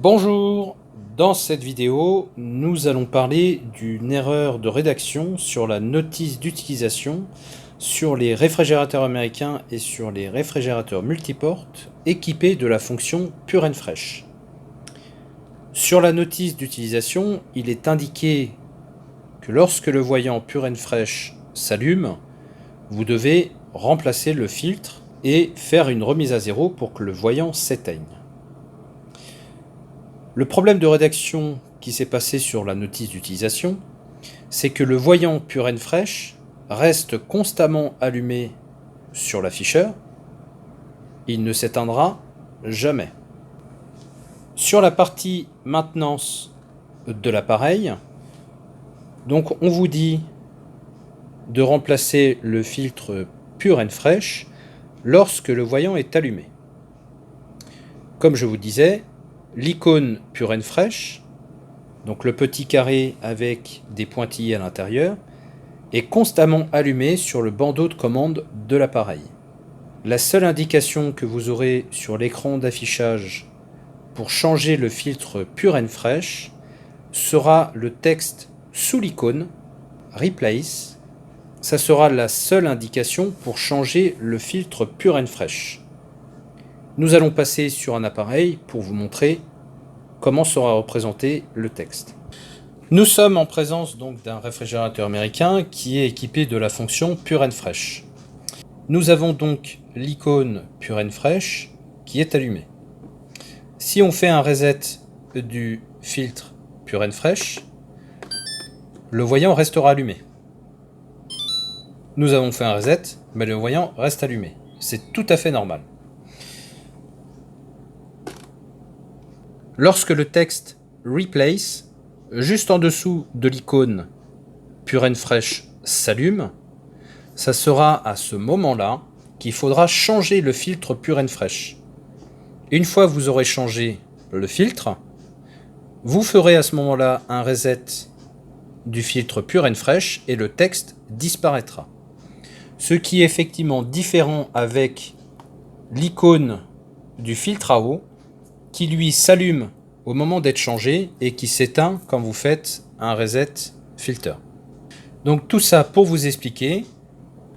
Bonjour, dans cette vidéo, nous allons parler d'une erreur de rédaction sur la notice d'utilisation sur les réfrigérateurs américains et sur les réfrigérateurs multiportes équipés de la fonction Pure and Fresh. Sur la notice d'utilisation, il est indiqué que lorsque le voyant Pure and Fresh s'allume, vous devez remplacer le filtre et faire une remise à zéro pour que le voyant s'éteigne. Le problème de rédaction qui s'est passé sur la notice d'utilisation, c'est que le voyant Pure and Fresh reste constamment allumé sur l'afficheur. Il ne s'éteindra jamais. Sur la partie maintenance de l'appareil, donc on vous dit de remplacer le filtre Pure and Fresh lorsque le voyant est allumé. Comme je vous disais, l'icône Pure and Fresh, donc le petit carré avec des pointillés à l'intérieur, est constamment allumé sur le bandeau de commande de l'appareil. La seule indication que vous aurez sur l'écran d'affichage pour changer le filtre Pure and Fresh sera le texte sous l'icône Replace. Ça sera la seule indication pour changer le filtre Pure and Fresh. Nous allons passer sur un appareil pour vous montrer comment sera représenté le texte. Nous sommes en présence donc d'un réfrigérateur américain qui est équipé de la fonction Pure and Fresh. Nous avons donc l'icône Pure and Fresh qui est allumée. Si on fait un reset du filtre Pure and Fresh, le voyant restera allumé. Nous avons fait un reset, mais le voyant reste allumé. C'est tout à fait normal. Lorsque le texte Replace, juste en dessous de l'icône Pure and Fresh s'allume, ça sera à ce moment-là qu'il faudra changer le filtre Pure and Fresh. Une fois que vous aurez changé le filtre, vous ferez à ce moment-là un reset du filtre Pure and Fresh et le texte disparaîtra. Ce qui est effectivement différent avec l'icône du filtre à eau, qui lui s'allume au moment d'être changé et qui s'éteint quand vous faites un reset filter. Donc tout ça pour vous expliquer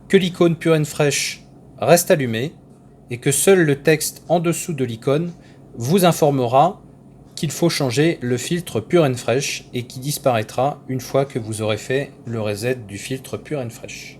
que l'icône Pure and Fresh reste allumée et que seul le texte en dessous de l'icône vous informera qu'il faut changer le filtre Pure and Fresh et qui disparaîtra une fois que vous aurez fait le reset du filtre Pure and Fresh.